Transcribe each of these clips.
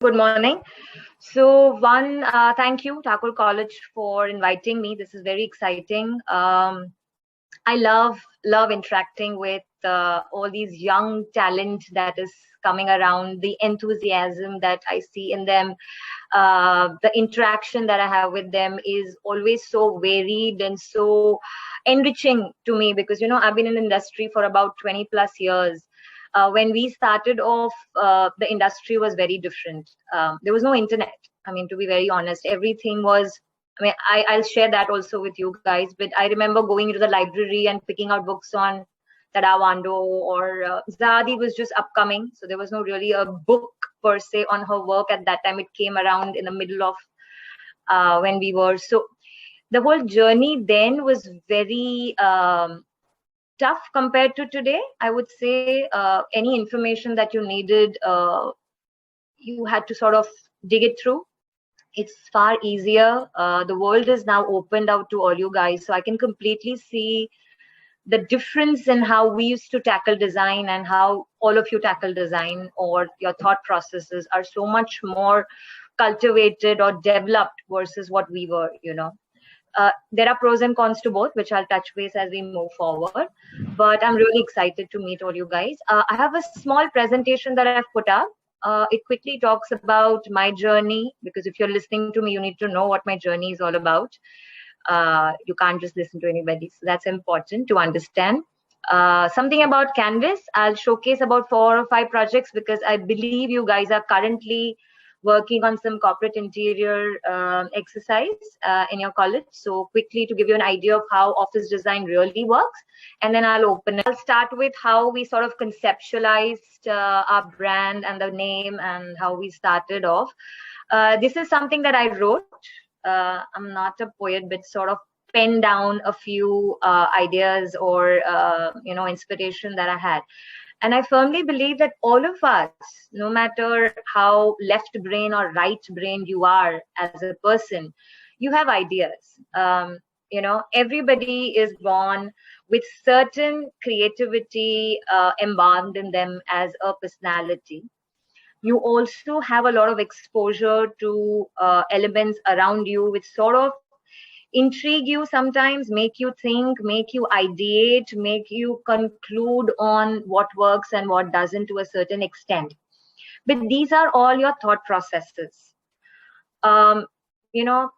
Good morning. Thank you, Thakur College, for inviting me. This is very exciting. I love interacting with all these young talent that is coming around. The enthusiasm that I see in them, the interaction that I have with them is always so varied and so enriching to me because I've been in the industry for about 20 plus years. When we started off, the industry was very different. There was no internet. I mean, to be very honest, everything was. I'll share that also with you guys. But I remember going into the library and picking out books on Tadawando or Zadi was just upcoming. So there was no really a book per se on her work at that time. It came around in the middle of when we were. So the whole journey then was very tough compared to today. I would say any information that you needed, you had to sort of dig it through. It's far easier. The world is now opened out to all you guys. So I can completely see the difference in how we used to tackle design and how all of you tackle design, or your thought processes are so much more cultivated or developed versus what we were. There are pros and cons to both, which I'll touch base as we move forward. But I'm really excited to meet all you guys. I have a small presentation that I've put up. It quickly talks about my journey, because if you're listening to me, you need to know what my journey is all about. You can't just listen to anybody. So that's important to understand. Something about Canvas. I'll showcase about 4 or 5 projects because I believe you guys are currently working on some corporate interior exercise in your college. So quickly to give you an idea of how office design really works, and then I'll start with how we sort of conceptualized our brand and the name and how we started off. This is something that I wrote. I'm not a poet, but sort of pen down a few ideas or inspiration that I had. And I firmly believe that all of us, no matter how left brain or right brain you are as a person, you have ideas. Everybody is born with certain creativity embalmed in them as a personality. You also have a lot of exposure to elements around you which sort of intrigue you sometimes, make you think, make you ideate, make you conclude on what works and what doesn't to a certain extent. But these are all your thought processes.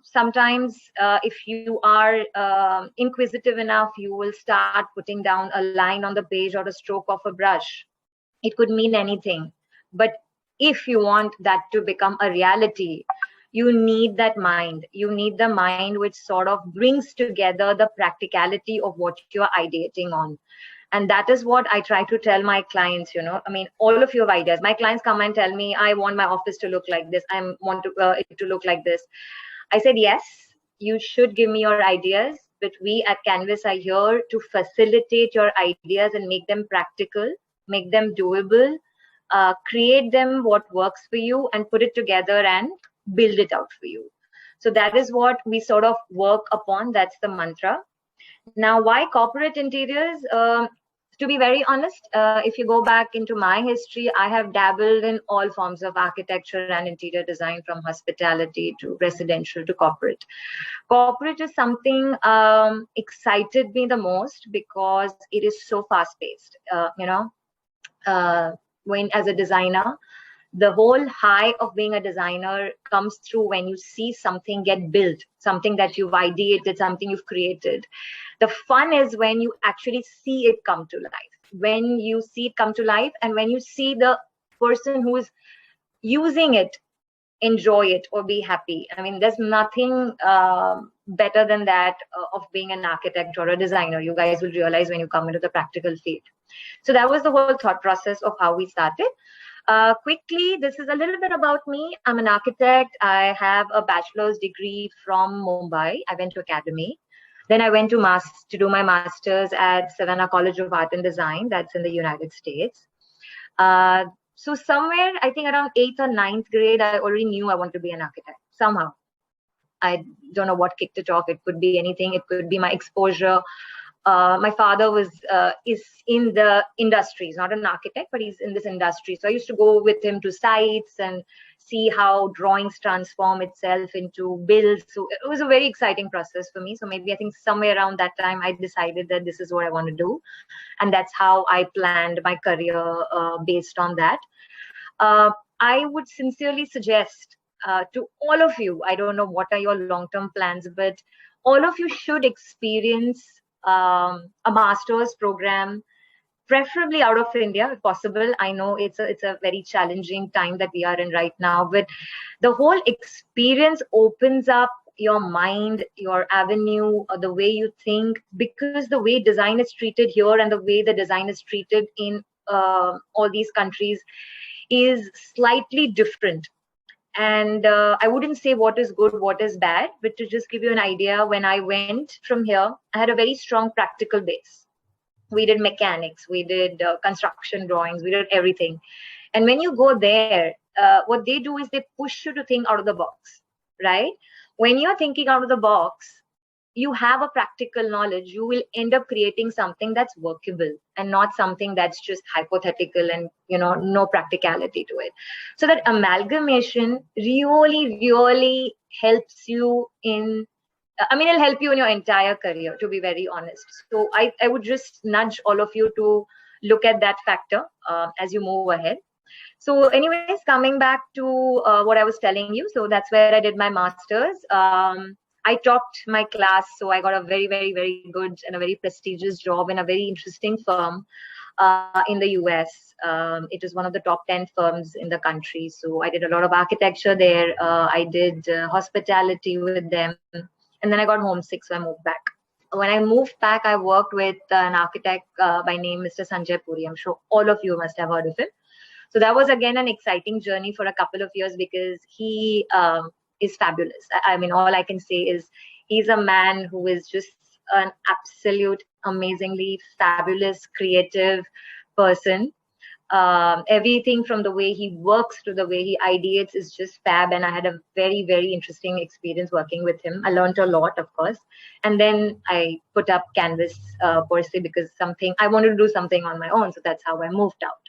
Sometimes if you are inquisitive enough, you will start putting down a line on the page or a stroke of a brush. It could mean anything. But if you want that to become a reality, you need that mind. You need the mind which sort of brings together the practicality of what you're ideating on. And that is what I try to tell my clients. All of you have ideas. My clients come and tell me, I want my office to look like this. I want it to look like this. I said, yes, you should give me your ideas. But we at Canvas are here to facilitate your ideas and make them practical, make them doable, create them what works for you, and put it together and build it out for you. So that is what we sort of work upon. That's the mantra. Now, why corporate interiors? To be very honest, if you go back into my history, I have dabbled in all forms of architecture and interior design, from hospitality to residential to corporate. Corporate is something excited me the most because it is so fast-paced. When as a designer, the whole high of being a designer comes through when you see something get built, something that you've ideated, something you've created. The fun is when you actually see it come to life. When you see it come to life, and when you see the person who is using it enjoy it or be happy. There's nothing better than that of being an architect or a designer. You guys will realize when you come into the practical field. So that was the whole thought process of how we started. Quickly, this is a little bit about me. I'm an architect. I have a bachelor's degree from Mumbai. I went to academy. Then I went to do my master's at Savannah College of Art and Design. That's in the United States. So somewhere, I think around 8th or 9th grade, I already knew I wanted to be an architect somehow. I don't know what kicked it off. It could be anything. It could be my exposure My father is in the industry. He's not an architect, but he's in this industry. So I used to go with him to sites and see how drawings transform itself into builds. So it was a very exciting process for me. So maybe I think somewhere around that time, I decided that this is what I want to do. And that's how I planned my career based on that. I would sincerely suggest to all of you, I don't know what are your long-term plans, but all of you should experience a master's program, preferably out of India if possible. I know it's a very challenging time that we are in right now, but the whole experience opens up your mind, your avenue, the way you think, because the way design is treated here and the way the design is treated in all these countries is slightly different. And I wouldn't say what is good, what is bad, but to just give you an idea, when I went from here, I had a very strong practical base. We did mechanics, we did construction drawings, we did everything. And when you go there, what they do is they push you to think out of the box, right? When you're thinking out of the box, you have a practical knowledge, you will end up creating something that's workable and not something that's just hypothetical and, no practicality to it. So that amalgamation really helps you in, it'll help you in your entire career, to be very honest. So I would just nudge all of you to look at that factor as you move ahead. So anyways, coming back to what I was telling you. So that's where I did my master's. I topped my class, so I got a very, very, very good and a very prestigious job in a very interesting firm in the US. It is one of the top 10 firms in the country. So I did a lot of architecture there. I did hospitality with them. And then I got homesick, so I moved back. When I moved back, I worked with an architect by name Mr. Sanjay Puri. I'm sure all of you must have heard of him. So that was, again, an exciting journey for a couple of years because he is fabulous. All I can say is he's a man who is just an absolute, amazingly fabulous, creative person. Everything from the way he works to the way he ideates is just fab. And I had a very, very interesting experience working with him. I learned a lot, of course. And then I put up Canvas per se because I wanted to do something on my own. So that's how I moved out.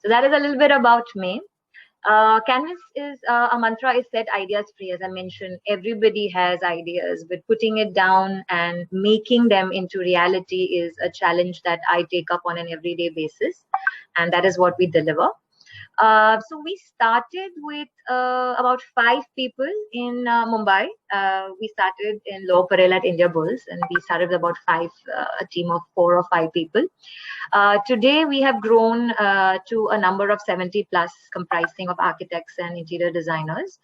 So that is a little bit about me. Canvas is a mantra is set ideas free. As I mentioned, everybody has ideas, but putting it down and making them into reality is a challenge that I take up on an everyday basis. And that is what we deliver. So we started with about 5 people in Mumbai. We started in Lower Parel at India Bulls, and we started about 5, a team of 4 or 5 people. Today, we have grown to a number of 70 plus, comprising of architects and interior designers.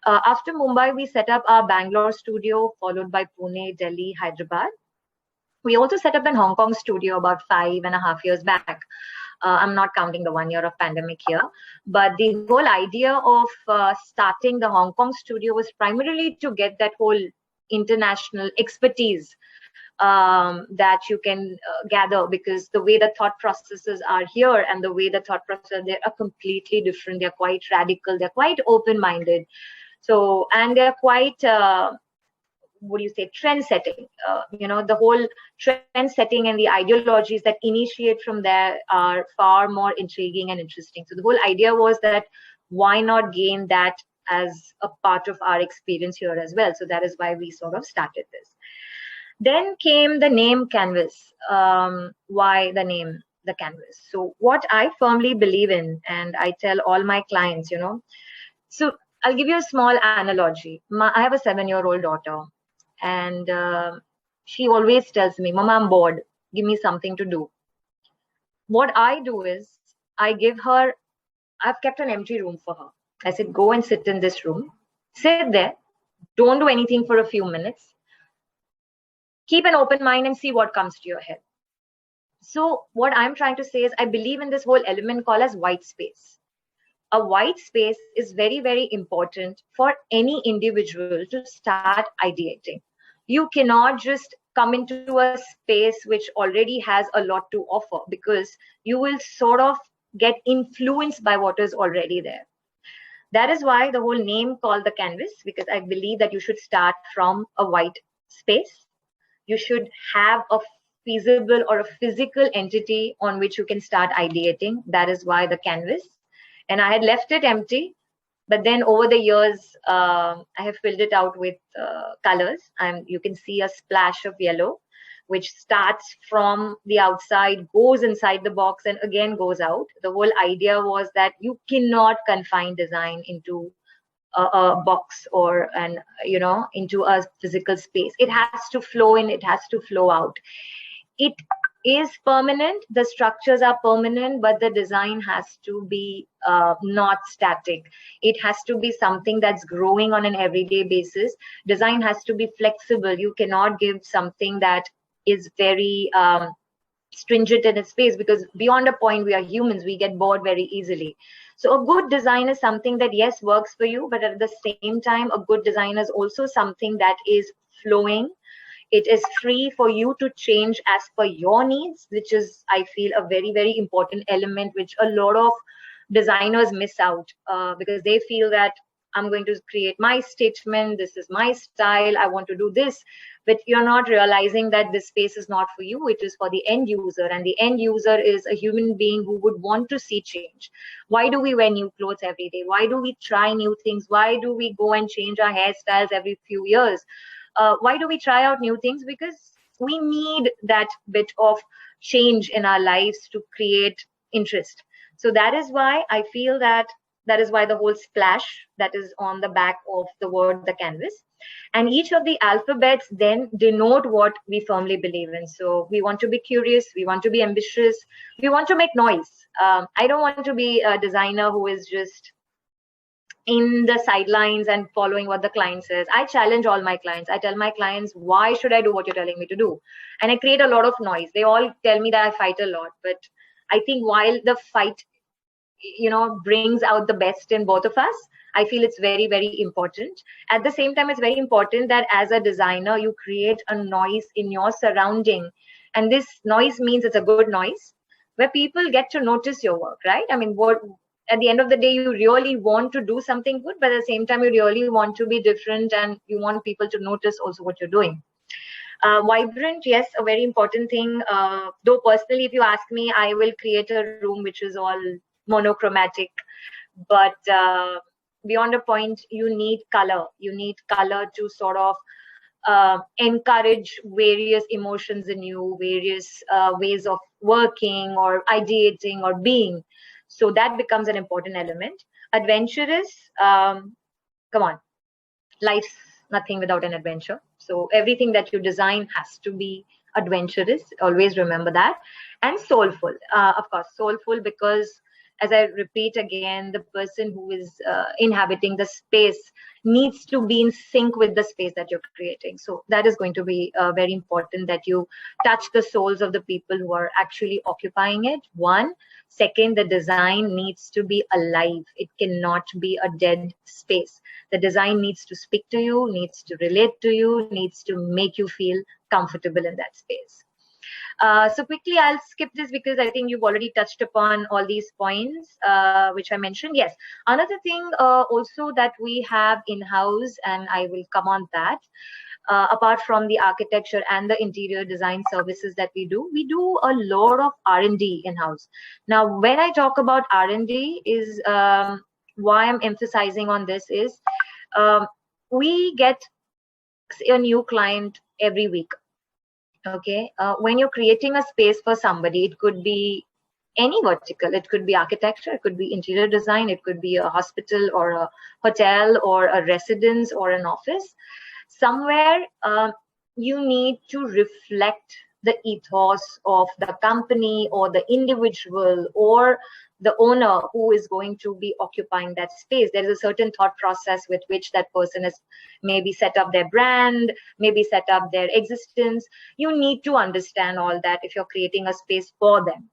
After Mumbai, we set up our Bangalore studio, followed by Pune, Delhi, Hyderabad. We also set up an Hong Kong studio about 5.5 years back. I'm not counting the 1 year of pandemic here, but the whole idea of starting the Hong Kong studio was primarily to get that whole international expertise that you can gather, because the way the thought processes are here and the way the thought processes they are completely different. They're quite radical. They're quite open-minded. So, and they're quite trend setting. The whole trend setting and the ideologies that initiate from there are far more intriguing and interesting. So the whole idea was that why not gain that as a part of our experience here as well. So that is why we sort of started this. Then came the name Canvas. Why the name, the Canvas? So what I firmly believe in, and I tell all my clients, so I'll give you a small analogy. I have a 7-year-old daughter. And she always tells me, Mama, I'm bored. Give me something to do. What I do is I've kept an empty room for her. I said, go and sit in this room. Sit there. Don't do anything for a few minutes. Keep an open mind and see what comes to your head. So what I'm trying to say is I believe in this whole element called as white space. A white space is very, very important for any individual to start ideating. You cannot just come into a space which already has a lot to offer, because you will sort of get influenced by what is already there. That is why the whole name called the Canvas, because I believe that you should start from a white space. You should have a feasible or a physical entity on which you can start ideating. That is why the canvas. And I had left it empty, but then over the years, I have filled it out with colors, and you can see a splash of yellow, which starts from the outside, goes inside the box, and again goes out. The whole idea was that you cannot confine design into a box or into a physical space. It has to flow in, it has to flow out. It is permanent, the structures are permanent, but the design has to be not static. It has to be something that's growing on an everyday basis. Design has to be flexible. You cannot give something that is very stringent in its space, because beyond a point, we are humans, we get bored very easily. So a good design is something that, yes, works for you, but at the same time, a good design is also something that is flowing. It is free for you to change as per your needs, which is, I feel, a very, very important element, which a lot of designers miss out, because they feel that I'm going to create my statement, this is my style, I want to do this. But you're not realizing that this space is not for you, it is for the end user. And the end user is a human being who would want to see change. Why do we wear new clothes every day? Why do we try new things? Why do we go and change our hairstyles every few years? Why do we try out new things? Because we need that bit of change in our lives to create interest. So that is why I feel that is why the whole splash that is on the back of the word, the canvas. And each of the alphabets then denote what we firmly believe in. So we want to be curious, we want to be ambitious, we want to make noise. I don't want to be a designer who is just in the sidelines and following what the client says. I challenge all my clients. I tell my clients, why should I do what you're telling me to do? And I create a lot of noise. They all tell me that I fight a lot, but I think while the fight, brings out the best in both of us, I feel it's very, very important. At the same time, it's very important that as a designer, you create a noise in your surrounding. And this noise means it's a good noise where people get to notice your work, right? I mean, at the end of the day, you really want to do something good, but at the same time, you really want to be different and you want people to notice also what you're doing. Vibrant, yes, a very important thing. Though personally, if you ask me, I will create a room which is all monochromatic. But beyond a point, you need color. You need color to sort of encourage various emotions in you, various ways of working or ideating or being. So that becomes an important element. Adventurous, come on, life's nothing without an adventure. So everything that you design has to be adventurous. Always remember that. And soulful, of course, soulful, because as I repeat again, the person who is inhabiting the space needs to be in sync with the space that you're creating. So that is going to be very important, that you touch the souls of the people who are actually occupying it. One. Second, the design needs to be alive. It cannot be a dead space. The design needs to speak to you, needs to relate to you, needs to make you feel comfortable in that space. So quickly, I'll skip this because I think you've already touched upon all these points which I mentioned. Yes, another thing also that we have in-house, and I will come on that, apart from the architecture and the interior design services that we do a lot of R&D in-house. Now, when I talk about R&D is why I'm emphasizing on this is we get a new client every week. Okay, when you're creating a space for somebody, it could be any vertical. It could be architecture, it could be interior design, it could be a hospital or a hotel or a residence or an office. Somewhere you need to reflect the ethos of the company or the individual or the owner who is going to be occupying that space. There is a certain thought process with which that person has maybe set up their brand, maybe set up their existence. You need to understand all that if you're creating a space for them.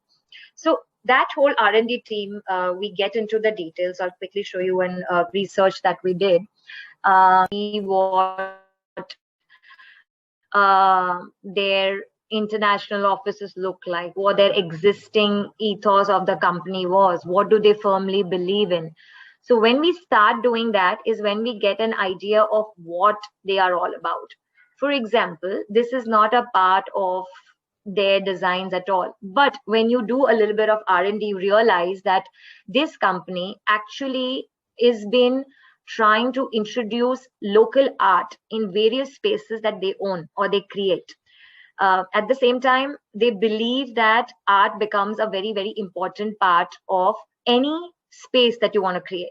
So that whole R&D team, we get into the details. I'll quickly show you an research that we did. What their international offices look like, what their existing ethos of the company was, what do they firmly believe in. So when we start doing that is when we get an idea of what they are all about. For example, this is not a part of their designs at all. But when you do a little bit of R&D, you realize that this company actually is been trying to introduce local art in various spaces that they own or they create. At the same time, they believe that art becomes a very, very important part of any space that you want to create.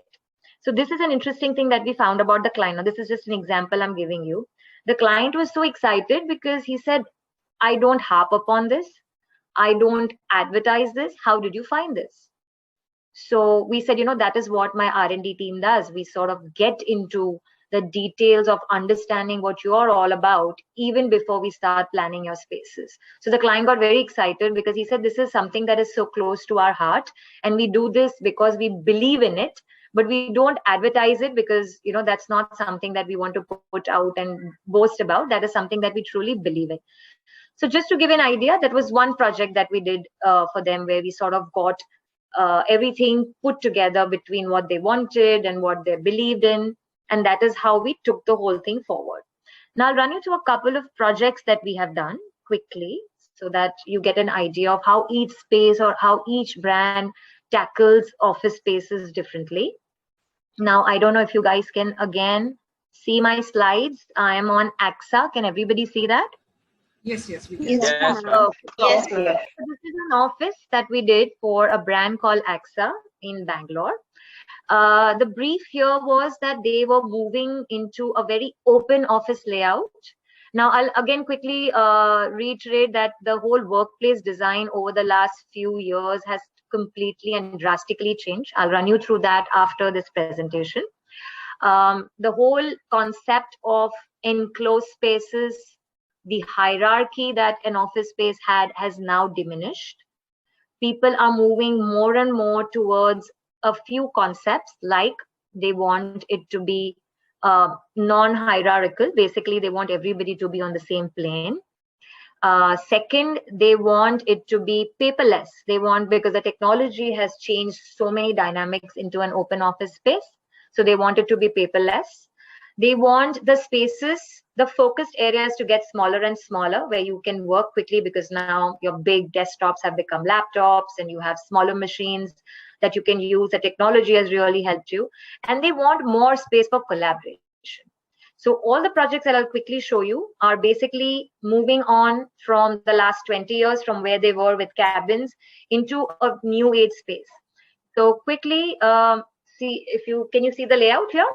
So this is an interesting thing that we found about the client. Now, this is just an example I'm giving you. The client was so excited because he said, I don't harp upon this. I don't advertise this. How did you find this? So we said, that is what my R&D team does. We sort of get into the details of understanding what you're all about even before we start planning your spaces. So the client got very excited because he said, this is something that is so close to our heart. And we do this because we believe in it, but we don't advertise it because, that's not something that we want to put out and boast about. That is something that we truly believe in. So just to give an idea, that was one project that we did for them where we sort of got everything put together between what they wanted and what they believed in. And that is how we took the whole thing forward. Now I'll run you through a couple of projects that we have done quickly so that you get an idea of how each space or how each brand tackles office spaces differently. Now, I don't know if you guys can again see my slides. I am on AXA. Can everybody see that? Yes, we can. Yes, Okay. yes. So this is an office that we did for a brand called AXA in Bangalore. The brief here was that they were moving into a very open office layout. Now, I'll again quickly reiterate that the whole workplace design over the last few years has completely and drastically changed. I'll run you through that after this presentation. The whole concept of enclosed spaces, the hierarchy that an office space had has now diminished. People are moving more and more towards a few concepts, like they want it to be non-hierarchical. Basically, they want everybody to be on the same plane. Second, they want it to be paperless. They want, because the technology has changed so many dynamics into an open office space, so they want it to be paperless. They want the spaces, the focused areas to get smaller and smaller, where you can work quickly because now your big desktops have become laptops and you have smaller machines that you can use. The technology has really helped you. And they want more space for collaboration. So all the projects that I'll quickly show you are basically moving on from the last 20 years from where they were with cabins into a new age space. So quickly, can you see the layout here?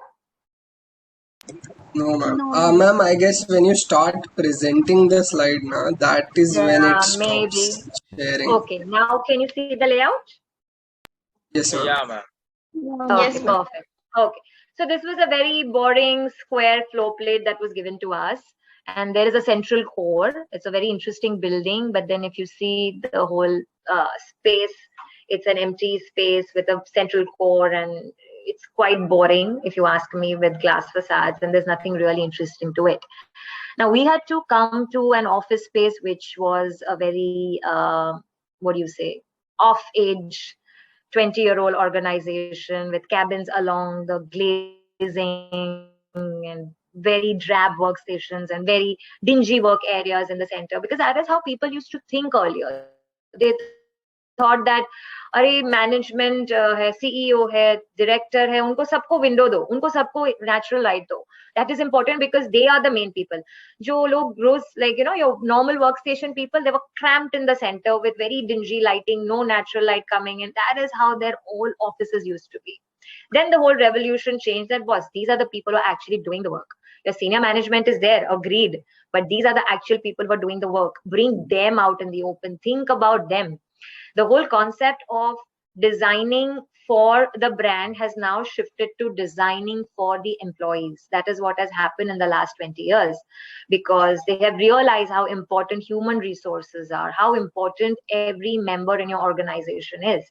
No, ma'am. Ma'am, I guess when you start presenting the slide, that is when it stops sharing. Okay, now can you see the layout? Yes, ma'am. Yeah, ma'am. Okay, perfect. Okay, so this was a very boring square floor plate that was given to us. And there is a central core. It's a very interesting building. But then if you see the whole space, it's an empty space with a central core, and it's quite boring, if you ask me, with glass facades, and there's nothing really interesting to it. Now, we had to come to an office space which was a very, off-age, 20-year-old organization with cabins along the glazing and very drab workstations and very dingy work areas in the center, because that is how people used to think earlier. They thought that अरे management है, CEO है, director है, उनको सबको window दो, उनको सबको natural light दो. That is important because they are the main people. जो लोग रोज, like your normal workstation people, they were cramped in the center with very dingy lighting, no natural light coming in. That is how their old offices used to be. Then the whole revolution changed. That was, these are the people who are actually doing the work. The senior management is there, agreed, but these are the actual people who are doing the work. Bring them out in the open. Think about them. The whole concept of designing for the brand has now shifted to designing for the employees. That is what has happened in the last 20 years, because they have realized how important human resources are, how important every member in your organization is.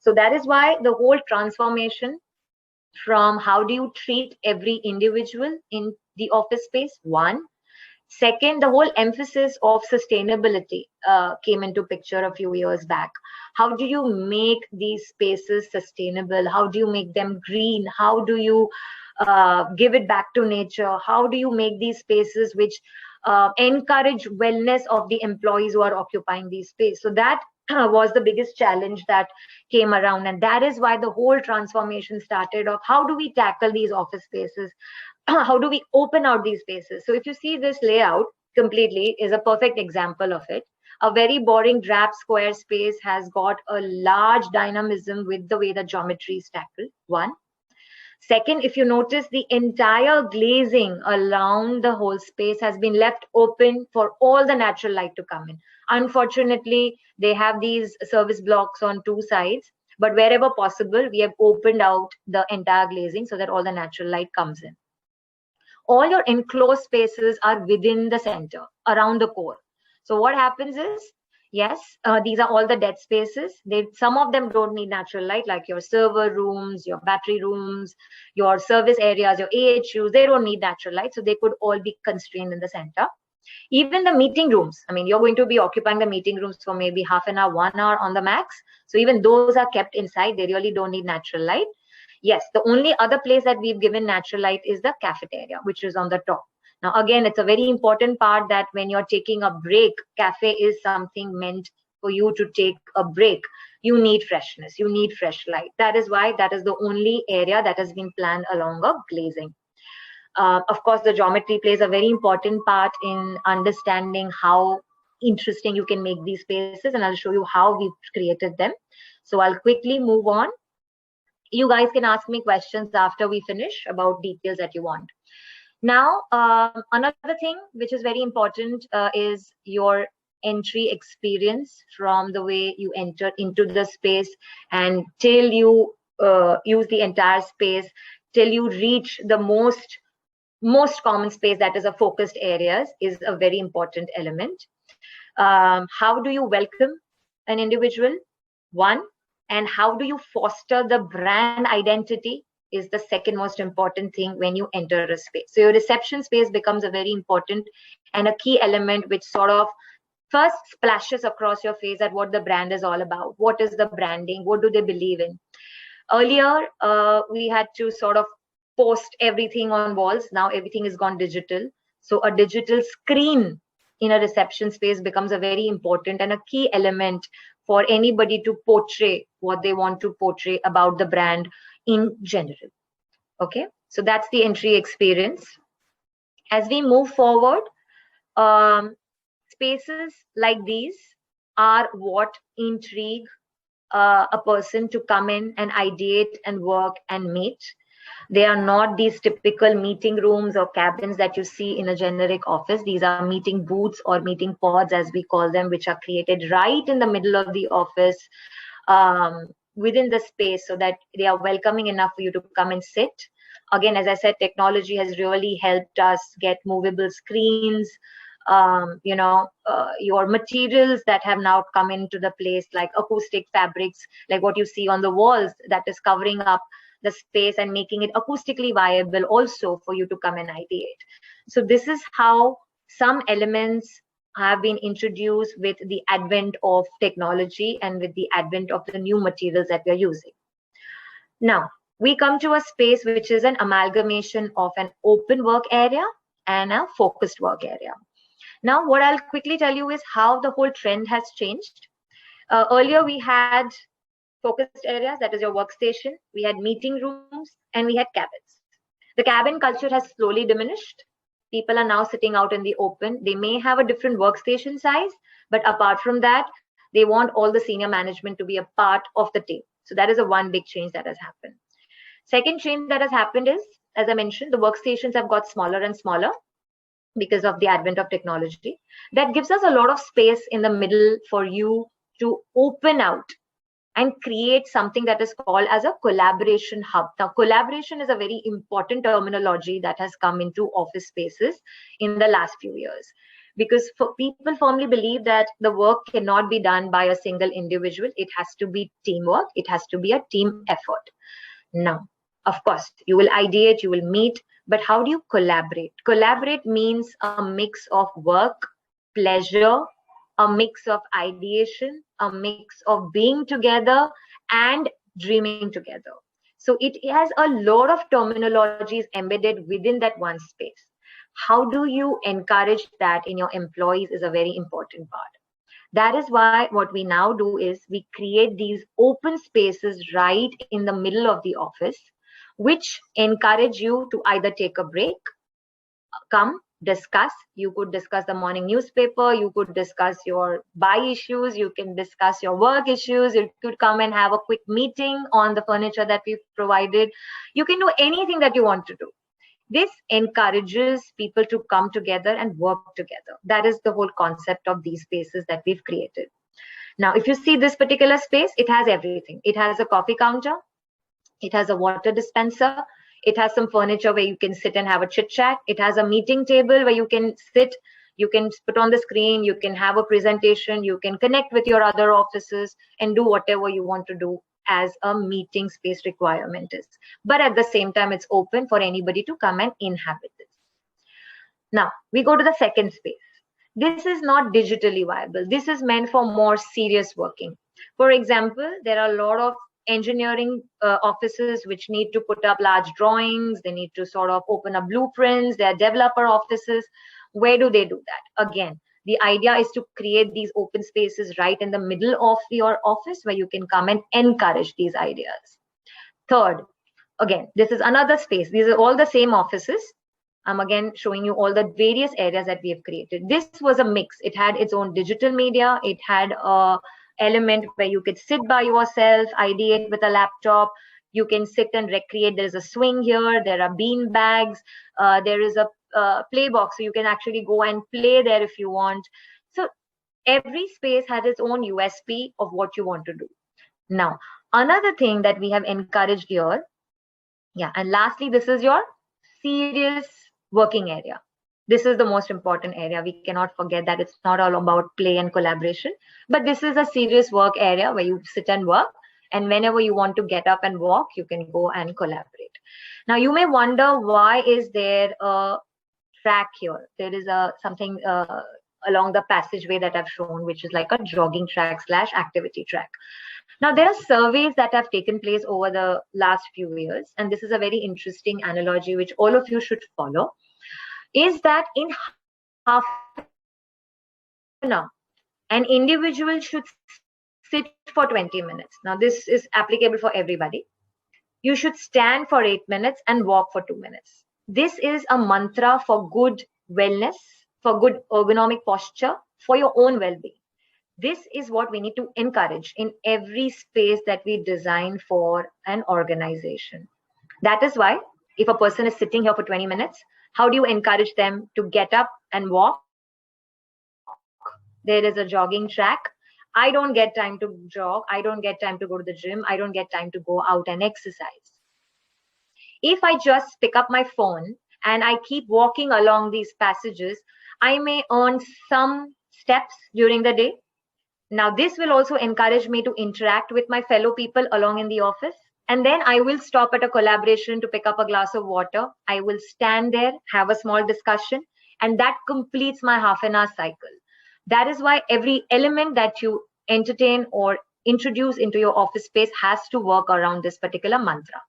So that is why the whole transformation from how do you treat every individual in the office space, one, Second, the whole emphasis of sustainability came into picture a few years back. How do you make these spaces sustainable? How do you make them green? How do you give it back to nature? How do you make these spaces which encourage wellness of the employees who are occupying these spaces? So that was the biggest challenge that came around, and that is why the whole transformation started of how do we tackle these office spaces. How do we open out these spaces? So if you see this layout completely is a perfect example of it. A very boring drab square space has got a large dynamism with the way the geometry is tackled. One. Second, if you notice, the entire glazing around the whole space has been left open for all the natural light to come in. Unfortunately, they have these service blocks on two sides, but wherever possible, we have opened out the entire glazing so that all the natural light comes in. All your enclosed spaces are within the center, around the core. So what happens is, yes, these are all the dead spaces. Some of them don't need natural light, like your server rooms, your battery rooms, your service areas, your AHUs. They don't need natural light, so they could all be constrained in the center. Even the meeting rooms, I mean, you're going to be occupying the meeting rooms for maybe half an hour, 1 hour on the max. So even those are kept inside. They really don't need natural light. Yes, the only other place that we've given natural light is the cafeteria, which is on the top. Now, again, it's a very important part that when you're taking a break, cafe is something meant for you to take a break. You need freshness, you need fresh light. That is why that is the only area that has been planned along a glazing. Of course, the geometry plays a very important part in understanding how interesting you can make these spaces, and I'll show you how we've created them. So I'll quickly move on. You guys can ask me questions after we finish about details that you want. Now, another thing which is very important is your entry experience, from the way you enter into the space and till you use the entire space, till you reach the most common space, that is a focused areas, is a very important element. How do you welcome an individual? One. And how do you foster the brand identity is the second most important thing when you enter a space. So your reception space becomes a very important and a key element which sort of first splashes across your face at what the brand is all about. What is the branding? What do they believe in? Earlier, we had to sort of post everything on walls. Now everything is gone digital. So a digital screen in a reception space becomes a very important and a key element for anybody to portray what they want to portray about the brand in general. Okay, so that's the entry experience. As we move forward, spaces like these are what intrigue a person to come in and ideate and work and meet. They are not these typical meeting rooms or cabins that you see in a generic office. These are meeting booths or meeting pods, as we call them, which are created right in the middle of the office, within the space, so that they are welcoming enough for you to come and sit. Again, as I said, technology has really helped us get movable screens, your materials that have now come into the place, like acoustic fabrics, like what you see on the walls, that is covering up the space and making it acoustically viable also for you to come and ideate. So this is how some elements have been introduced with the advent of technology and with the advent of the new materials that we are using. Now, we come to a space which is an amalgamation of an open work area and a focused work area. Now, what I'll quickly tell you is how the whole trend has changed. Earlier, we had focused areas, that is your workstation. We had meeting rooms and we had cabins. The cabin culture has slowly diminished. People are now sitting out in the open. They may have a different workstation size, but apart from that, they want all the senior management to be a part of the team. So that is a one big change that has happened. Second change that has happened is, as I mentioned, the workstations have got smaller and smaller because of the advent of technology. That gives us a lot of space in the middle for you to open out and create something that is called as a collaboration hub. Now, collaboration is a very important terminology that has come into office spaces in the last few years, because people firmly believe that the work cannot be done by a single individual. It has to be teamwork. It has to be a team effort. Now, of course, you will ideate, you will meet, But how do you collaborate? Collaborate means a mix of work, pleasure, a mix of ideation, a mix of being together and dreaming together. So it has a lot of terminologies embedded within that one space. How do you encourage that in your employees is a very important part. That is why what we now do is we create these open spaces right in the middle of the office, which encourage you to either take a break, come discuss. You could discuss the morning newspaper, you could discuss your buy issues, you can discuss your work issues, you could come and have a quick meeting on the furniture that we've provided. You can do anything that you want to do. This encourages people to come together and work together. That is the whole concept of these spaces that we've created. Now, if you see this particular space, it has everything. It has a coffee counter, it has a water dispenser, it has some furniture where you can sit and have a chit chat. It has a meeting table where you can sit, you can put on the screen, you can have a presentation, you can connect with your other offices and do whatever you want to do as a meeting space requirement is. But at the same time, it's open for anybody to come and inhabit this. Now, we go to the second space. This is not digitally viable. This is meant for more serious working. For example, there are a lot of engineering offices which need to put up large drawings. They need to sort of open up blueprints. There are developer offices. Where do they do that? Again, the idea is to create these open spaces right in the middle of your office where you can come and encourage these ideas. Third, again, this is another space. These are all the same offices. I'm again showing you all the various areas that we have created. This was a mix. It had its own digital media. It had a element where you could sit by yourself, ideate with a laptop. You can sit and recreate. There's a swing here. There are bean bags. There is a play box, so you can actually go and play there if you want. So every space has its own USP of what you want to do. Now, another thing that we have encouraged here, and lastly, this is your serious working area. This is the most important area. We cannot forget that it's not all about play and collaboration, but this is a serious work area where you sit and work. And whenever you want to get up and walk, you can go and collaborate. Now, you may wonder, why is there a track here? There is something along the passageway that I've shown, which is like a jogging track / activity track. Now, there are surveys that have taken place over the last few years, and this is a very interesting analogy which all of you should follow, is that in half an hour, an individual should sit for 20 minutes. Now, this is applicable for everybody. You should stand for 8 minutes and walk for 2 minutes. This is a mantra for good wellness, for good ergonomic posture, for your own well-being. This is what we need to encourage in every space that we design for an organization. That is why if a person is sitting here for 20 minutes, how do you encourage them to get up and walk? There is a jogging track. I don't get time to jog. I don't get time to go to the gym. I don't get time to go out and exercise. If I just pick up my phone and I keep walking along these passages, I may earn some steps during the day. Now, this will also encourage me to interact with my fellow people along in the office. And then I will stop at a collaboration to pick up a glass of water. I will stand there, have a small discussion, and that completes my half an hour cycle. That is why every element that you entertain or introduce into your office space has to work around this particular mantra.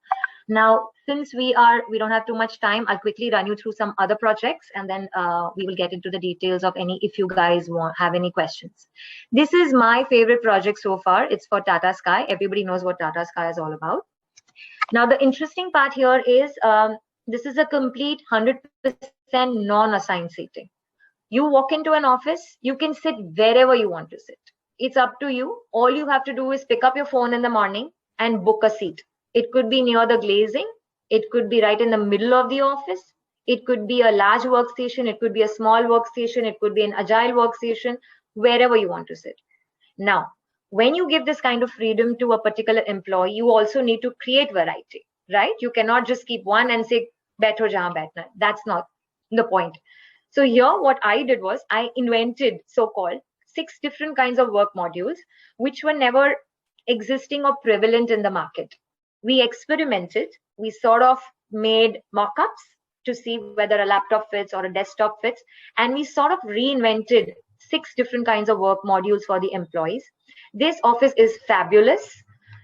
Now, since we don't have too much time, I'll quickly run you through some other projects, and then we will get into the details of any, if you guys have any questions. This is my favorite project so far. It's for Tata Sky. Everybody knows what Tata Sky is all about. Now, the interesting part here is this is a complete 100% non-assigned seating. You walk into an office, you can sit wherever you want to sit. It's up to you. All you have to do is pick up your phone in the morning and book a seat. It could be near the glazing. It could be right in the middle of the office. It could be a large workstation. It could be a small workstation. It could be an agile workstation, wherever you want to sit. Now, when you give this kind of freedom to a particular employee, you also need to create variety, right? You cannot just keep one and say, "Baitho jahan baithna." That's not the point. So here, what I did was I invented so-called 6 different kinds of work modules, which were never existing or prevalent in the market. We experimented. We sort of made mock-ups to see whether a laptop fits or a desktop fits. And we sort of reinvented 6 different kinds of work modules for the employees. This office is fabulous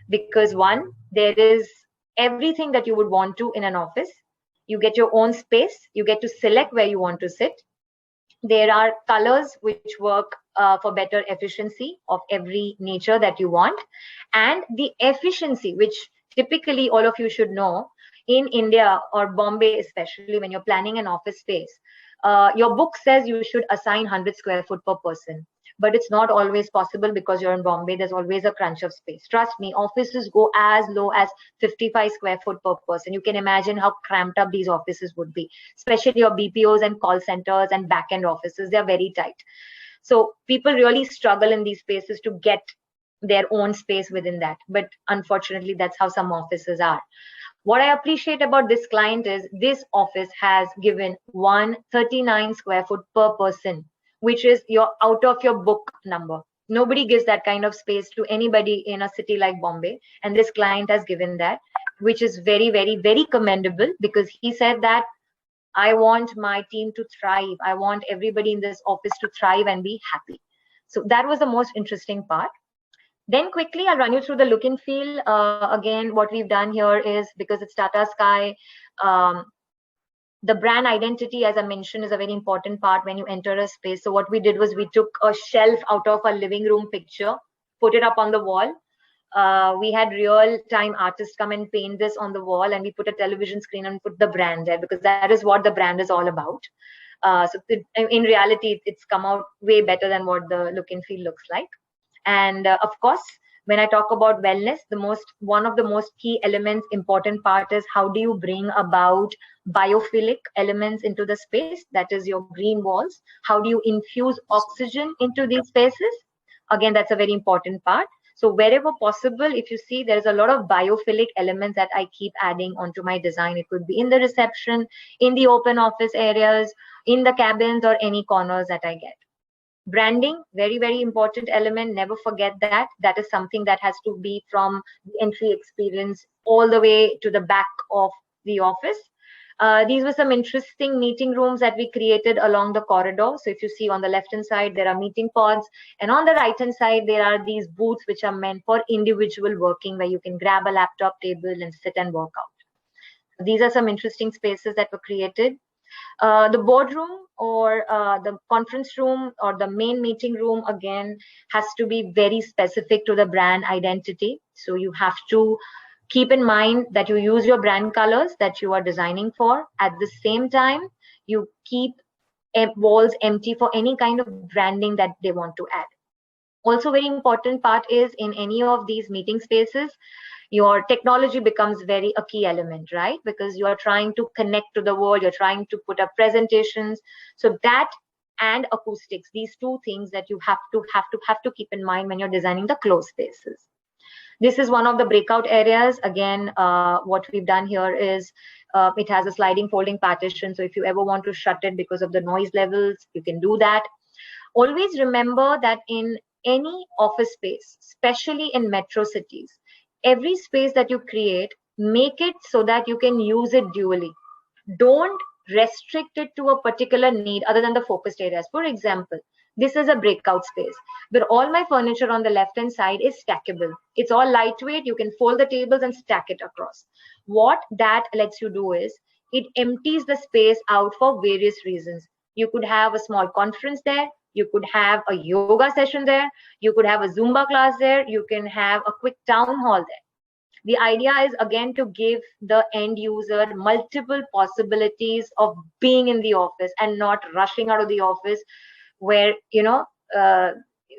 because one, there is everything that you would want to in an office. You get your own space. You get to select where you want to sit. There are colors which work for better efficiency of every nature that you want. And the efficiency, which typically all of you should know, in India or Bombay, especially when you're planning an office space, your book says you should assign 100 square foot per person. But it's not always possible because you're in Bombay. There's always a crunch of space. Trust me, offices go as low as 55 square foot per person. You can imagine how cramped up these offices would be, especially your BPOs and call centers and back-end offices. They're very tight. So people really struggle in these spaces to get their own space within that. But unfortunately, that's how some offices are. What I appreciate about this client is this office has given 139 square foot per person, which is your out of your book number. Nobody gives that kind of space to anybody in a city like Bombay. And this client has given that, which is very, very, very commendable, because he said that I want my team to thrive. I want everybody in this office to thrive and be happy. So that was the most interesting part. Then quickly, I'll run you through the look and feel. Again, what we've done here is, because it's Tata Sky, the brand identity, as I mentioned, is a very important part when you enter a space. So what we did was we took a shelf out of a living room picture, put it up on the wall. We had real-time artists come and paint this on the wall, and we put a television screen and put the brand there, because that is what the brand is all about. In reality, it's come out way better than what the look and feel looks like. And of course, when I talk about wellness, one of the most key elements, important part is how do you bring about biophilic elements into the space, that is your green walls. How do you infuse oxygen into these spaces? Again, that's a very important part. So wherever possible, if you see, there's a lot of biophilic elements that I keep adding onto my design. It could be in the reception, in the open office areas, in the cabins, or any corners that I get. Branding, very, very important element. Never forget that. That is something that has to be from the entry experience all the way to the back of the office. These were some interesting meeting rooms that we created along the corridor. So if you see on the left-hand side, there are meeting pods. And on the right-hand side, there are these booths which are meant for individual working, where you can grab a laptop table and sit and work out. These are some interesting spaces that were created. The boardroom or the conference room or the main meeting room, again, has to be very specific to the brand identity. So you have to keep in mind that you use your brand colors that you are designing for. At the same time, you keep walls empty for any kind of branding that they want to add. Also, very important part is, in any of these meeting spaces, your technology becomes a key element, right? Because you are trying to connect to the world, you're trying to put up presentations. So that and acoustics, these two things that you have to keep in mind when you're designing the closed spaces. This is one of the breakout areas. Again, what we've done here is it has a sliding folding partition. So if you ever want to shut it because of the noise levels, you can do that. Always remember that in any office space, especially in metro cities, every space that you create, make it so that you can use it dually. Don't restrict it to a particular need other than the focused areas. For example, this is a breakout space, but all my furniture on the left-hand side is stackable. It's all lightweight. You can fold the tables and stack it across. What that lets you do is, it empties the space out for various reasons. You could have a small conference there. You could have a yoga session there. You could have a Zumba class there. You can have a quick town hall there. The idea is, again, to give the end user multiple possibilities of being in the office and not rushing out of the office where, where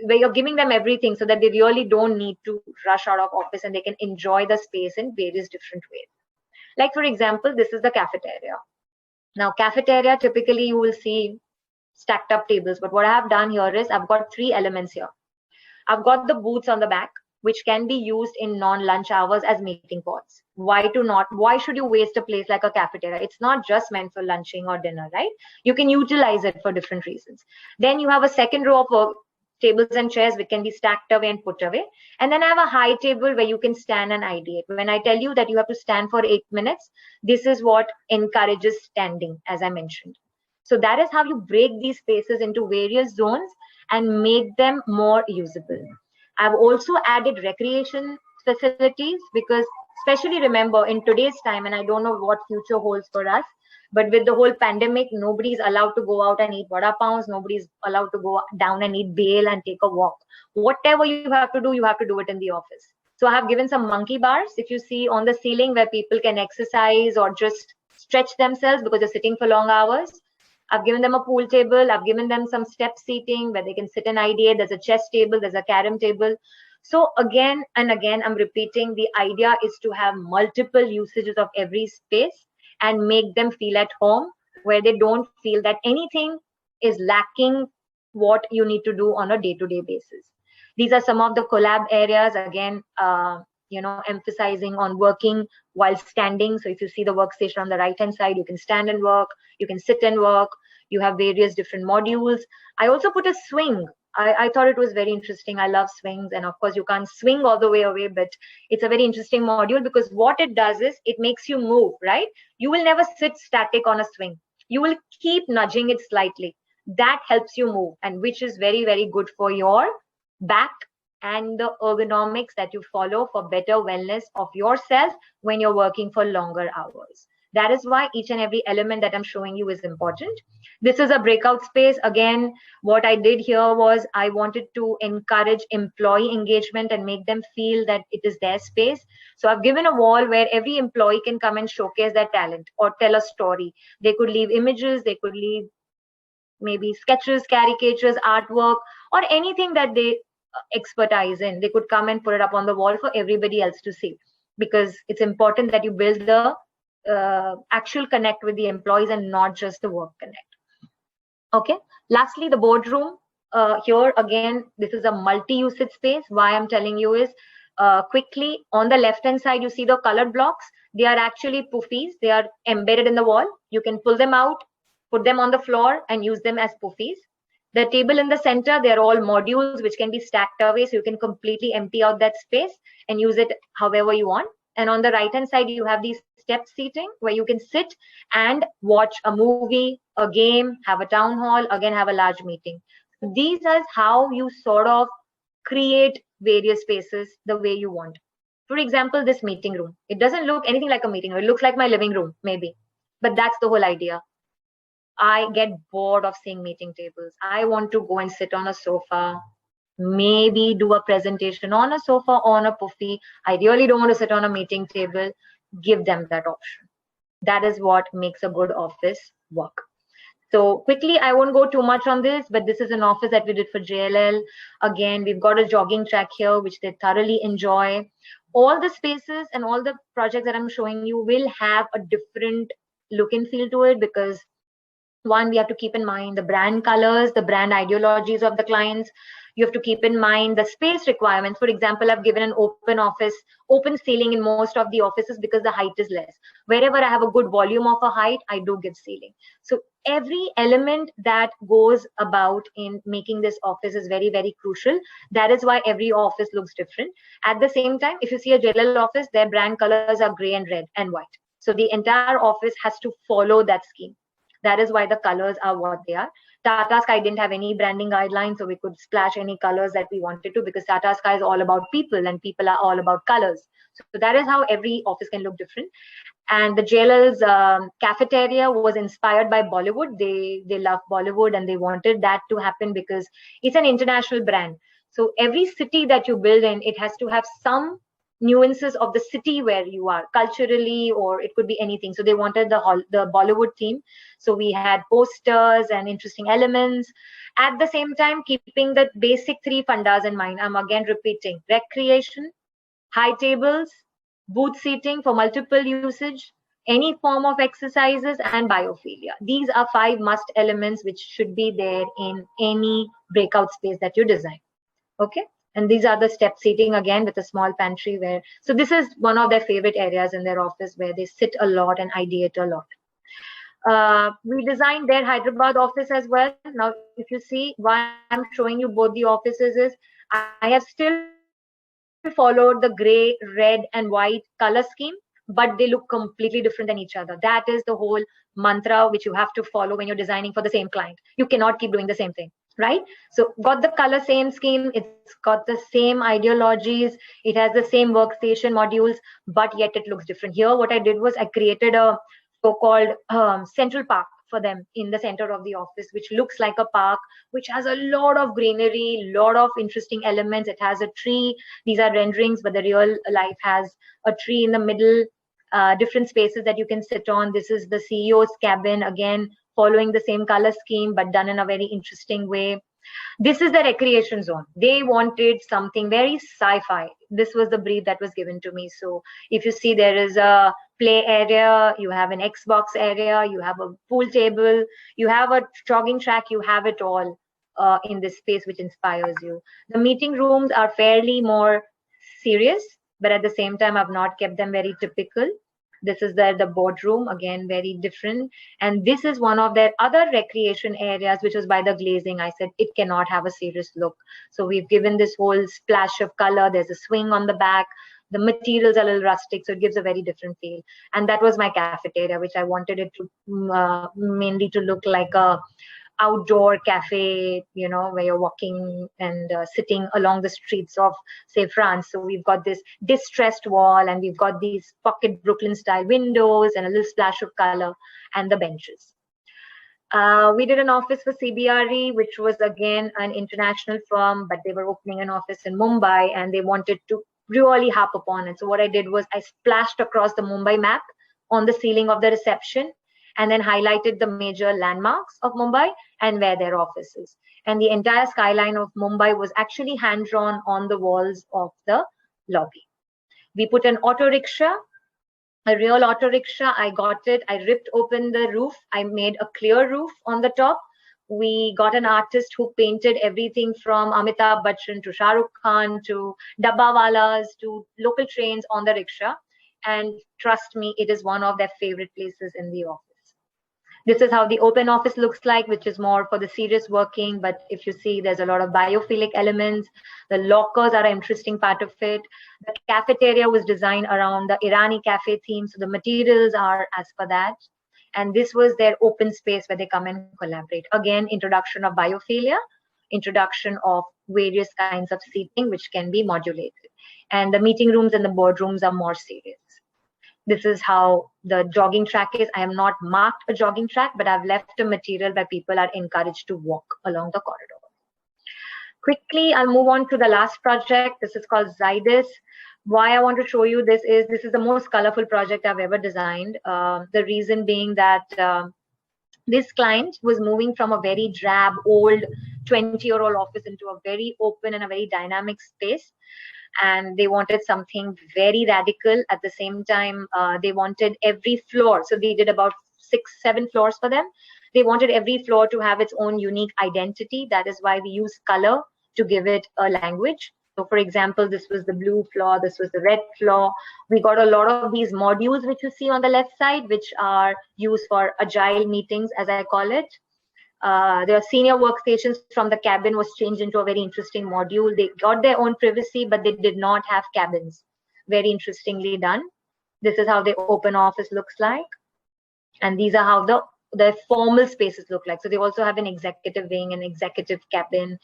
you're giving them everything so that they really don't need to rush out of office and they can enjoy the space in various different ways. Like, for example, this is the cafeteria. Now, cafeteria, typically you will see stacked up tables, but what I have done here is I've got 3 elements here. I've got the booths on the back, which can be used in non-lunch hours as meeting pods. Why should you waste a place like a cafeteria? It's not just meant for lunching or dinner, right? You can utilize it for different reasons. Then you have a second row of tables and chairs which can be stacked away and put away. And then I have a high table where you can stand and ideate. When I tell you that you have to stand for 8 minutes, this is what encourages standing, as I mentioned. So that is how you break these spaces into various zones and make them more usable. I've also added recreation facilities because, especially remember in today's time, and I don't know what future holds for us, but with the whole pandemic, nobody's allowed to go out and eat vada pavs. Nobody's allowed to go down and eat bale and take a walk. Whatever you have to do, you have to do it in the office. So I have given some monkey bars, if you see on the ceiling, where people can exercise or just stretch themselves because they're sitting for long hours. I've given them a pool table. I've given them some step seating where they can sit and ideate. There's a chess table. There's a carom table. So again and again, I'm repeating, the idea is to have multiple usages of every space and make them feel at home, where they don't feel that anything is lacking what you need to do on a day-to-day basis. These are some of the collab areas, again, emphasizing on working while standing. So if you see the workstation on the right-hand side, you can stand and work, you can sit and work, you have various different modules. I also put a swing. I thought it was very interesting. I love swings, and of course you can't swing all the way away, but it's a very interesting module because what it does is it makes you move, right? You will never sit static on a swing. You will keep nudging it slightly. That helps you move, and which is very, very good for your back and the ergonomics that you follow for better wellness of yourself when you're working for longer hours. That is why each and every element that I'm showing you is important. This is a breakout space. Again, what I did here was I wanted to encourage employee engagement and make them feel that it is their space. So I've given a wall where every employee can come and showcase their talent or tell a story. They could leave images, they could leave maybe sketches, caricatures, artwork, or anything that they expertise in. They could come and put it up on the wall for everybody else to see, because it's important that you build the actual connect with the employees and not just the work connect. Okay. Lastly, the boardroom. Here again, this is a multi-usage space. Why I'm telling you is quickly on the left-hand side, you see the colored blocks. They are actually poofies. They are embedded in the wall. You can pull them out, put them on the floor, and use them as poofies. The table in the center, they're all modules which can be stacked away, so you can completely empty out that space and use it however you want. And on the right-hand side, you have these step seating where you can sit and watch a movie, a game, have a town hall, again have a large meeting. These are how you sort of create various spaces the way you want. For example, this meeting room. It doesn't look anything like a meeting room. It looks like my living room, maybe. But that's the whole idea. I get bored of seeing meeting tables. I want to go and sit on a sofa, maybe do a presentation on a sofa, on a puffy. I really don't want to sit on a meeting table. Give them that option. That is what makes a good office work. So quickly, I won't go too much on this, but this is an office that we did for JLL. Again, we've got a jogging track here, which they thoroughly enjoy. All the spaces and all the projects that I'm showing you will have a different look and feel to it, because one, we have to keep in mind the brand colors, the brand ideologies of the clients. You have to keep in mind the space requirements. For example, I've given an open office, open ceiling in most of the offices because the height is less. Wherever I have a good volume of a height, I do give ceiling. So every element that goes about in making this office is very, very crucial. That is why every office looks different. At the same time, if you see a JLL office, their brand colors are gray and red and white. So the entire office has to follow that scheme. That is why the colors are what they are. Tata Sky didn't have any branding guidelines, so we could splash any colors that we wanted to, because Tata Sky is all about people and people are all about colors. So that is how every office can look different. And the JLL's cafeteria was inspired by Bollywood. They love Bollywood and they wanted that to happen because it's an international brand. So every city that you build in, it has to have some nuances of the city where you are culturally, or it could be anything. So they wanted the Bollywood theme. So we had posters and interesting elements. At the same time, keeping the basic three fundas in mind. I'm again repeating: recreation, high tables, booth seating for multiple usage, any form of exercises, and biophilia. These are 5 must elements which should be there in any breakout space that you design. Okay. And these are the step seating again with a small pantry where, so this is one of their favorite areas in their office where they sit a lot and ideate a lot. We designed their Hyderabad office as well. Now, if you see, why I'm showing you both the offices is I have still followed the gray, red, and white color scheme, but they look completely different than each other. That is the whole mantra which you have to follow when you're designing for the same client. You cannot keep doing the same thing, right? So got the color same scheme, it's got the same ideologies, it has the same workstation modules, but yet it looks different. Here what I did was I created a so-called central park for them in the center of the office, which looks like a park, which has a lot of greenery, lot of interesting elements. It has a tree. These are renderings, but the real life has a tree in the middle, different spaces that you can sit on. This is the CEO's cabin, again following the same color scheme but done in a very interesting way. This is the recreation zone. They wanted something very sci-fi. This was the brief that was given to me. So if you see, there is a play area, you have an Xbox area, you have a pool table, you have a jogging track, you have it all in this space, which inspires you. The meeting rooms are fairly more serious, but at the same time, I've not kept them very typical. This is the boardroom, again, very different. And this is one of their other recreation areas, which was by the glazing. I said it cannot have a serious look. So we've given this whole splash of color. There's a swing on the back. The materials are a little rustic, so it gives a very different feel. And that was my cafeteria, which I wanted it to mainly to look like a outdoor cafe, where you're walking and sitting along the streets of, say, France. So we've got this distressed wall, and we've got these pocket Brooklyn style windows and a little splash of color, and the benches. We did an office for CBRE, which was again an international firm, but they were opening an office in Mumbai and they wanted to really harp upon it. So what I did was I splashed across the Mumbai map on the ceiling of the reception, and then highlighted the major landmarks of Mumbai and where their office is. And the entire skyline of Mumbai was actually hand-drawn on the walls of the lobby. We put an auto rickshaw, a real auto rickshaw. I got it. I ripped open the roof. I made a clear roof on the top. We got an artist who painted everything from Amitabh Bachchan to Shah Rukh Khan to Dabbawalas to local trains on the rickshaw. And trust me, it is one of their favorite places in the office. This is how the open office looks like, which is more for the serious working. But if you see, there's a lot of biophilic elements. The lockers are an interesting part of it. The cafeteria was designed around the Irani cafe theme. So the materials are as per that. And this was their open space where they come and collaborate. Again, introduction of biophilia, introduction of various kinds of seating, which can be modulated. And the meeting rooms and the boardrooms are more serious. This is how the jogging track is. I have not marked a jogging track, but I've left a material where people are encouraged to walk along the corridor. Quickly, I'll move on to the last project. This is called Zydus. Why I want to show you this is the most colorful project I've ever designed. The reason being that this client was moving from a very drab, old 20-year-old office into a very open and a very dynamic space. And they wanted something very radical. At the same time, they wanted every floor. So we did about 6-7 floors for them. They wanted every floor to have its own unique identity. That is why we use color to give it a language. So for example, this was the blue floor, this was the red floor. We got a lot of these modules, which you see on the left side, which are used for agile meetings, as I call it. Their senior workstations from the cabin was changed into a very interesting module. They got their own privacy, but they did not have cabins. Very interestingly done. This is how the open office looks like. And these are how the formal spaces look like. So they also have an executive wing, an executive cabin,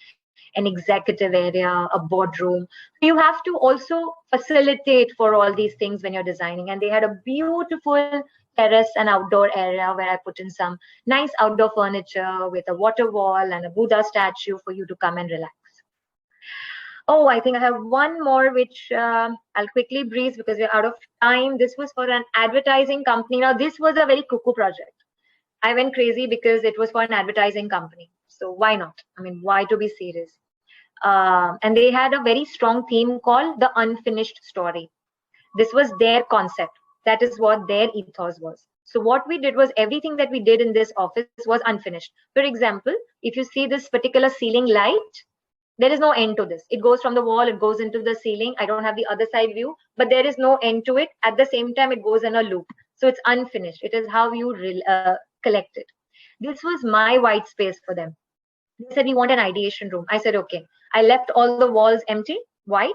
an executive area, a boardroom. You have to also facilitate for all these things when you're designing. And they had a beautiful terrace and outdoor area where I put in some nice outdoor furniture with a water wall and a Buddha statue for you to come and relax. Oh, I think I have one more, which I'll quickly breeze because we're out of time. This was for an advertising company. Now, this was a very cuckoo project. I went crazy because it was for an advertising company. So why not? I mean, why to be serious? And they had a very strong theme called The Unfinished Story. This was their concept. That is what their ethos was. So what we did was everything that we did in this office was unfinished. For example, if you see this particular ceiling light, there is no end to this. It goes from the wall, it goes into the ceiling. I don't have the other side view, but there is no end to it. At the same time, it goes in a loop. So it's unfinished. It is how you collected. This was my white space for them. They said, we want an ideation room. I said, okay. I left all the walls empty, white.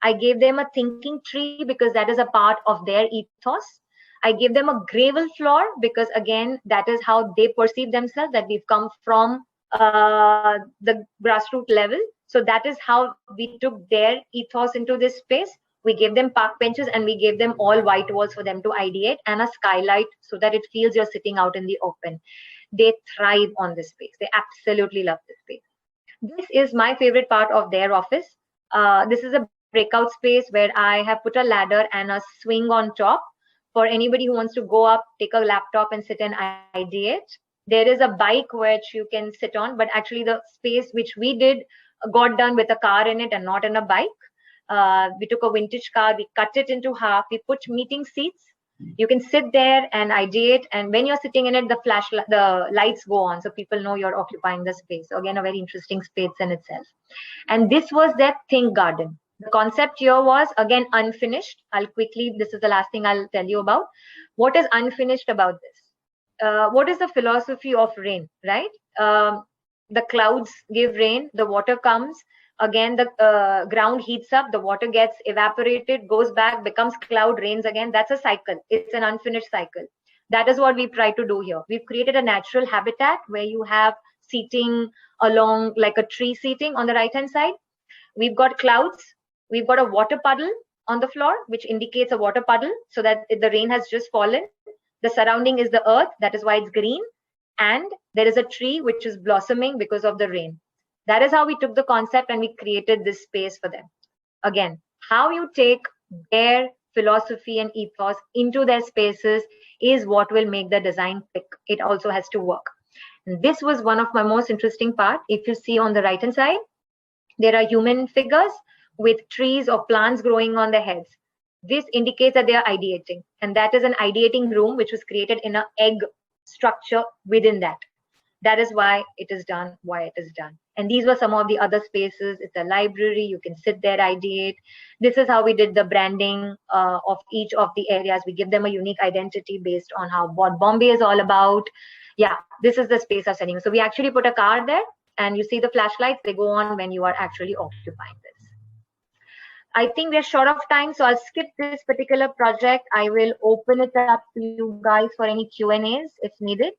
I gave them a thinking tree because that is a part of their ethos. I gave them a gravel floor because, again, that is how they perceive themselves, that we've come from the grassroots level. So that is how we took their ethos into this space. We gave them park benches and we gave them all white walls for them to ideate and a skylight so that it feels you're sitting out in the open. They thrive on this space. They absolutely love this space. This is my favorite part of their office. This is a breakout space where I have put a ladder and a swing on top for anybody who wants to go up, take a laptop and sit and ideate. There is a bike which you can sit on, but actually the space which we did got done with a car in it and not in a bike. We took a vintage car, we cut it into half, we put meeting seats. You can sit there and ideate, and when you're sitting in it, the lights go on, so people know you're occupying the space. So again, a very interesting space in itself. And this was their think garden. The concept here was, again, unfinished. This is the last thing I'll tell you about. What is unfinished about this? What is the philosophy of rain, right? The clouds give rain, the water comes. Again, the ground heats up, the water gets evaporated, goes back, becomes cloud, rains again. That's a cycle. It's an unfinished cycle. That is what we've tried to do here. We've created a natural habitat where you have seating along like a tree seating on the right-hand side. We've got clouds. We've got a water puddle on the floor, which indicates a water puddle so that the rain has just fallen. The surrounding is the earth. That is why it's green. And there is a tree which is blossoming because of the rain. That is how we took the concept and we created this space for them. Again, how you take their philosophy and ethos into their spaces is what will make the design click. It also has to work. And this was one of my most interesting part. If you see on the right hand side, there are human figures with trees or plants growing on their heads. This indicates that they are ideating. And that is an ideating room which was created in an egg structure within that. That is why it is done, And these were some of the other spaces. It's a library. You can sit there, ideate. This is how we did the branding of each of the areas. We give them a unique identity based on what Bombay is all about. Yeah, this is the space of setting. So we actually put a car there, and you see the flashlights. They go on when you are actually occupying this. I think we're short of time, so I'll skip this particular project. I will open it up to you guys for any Q&As if needed.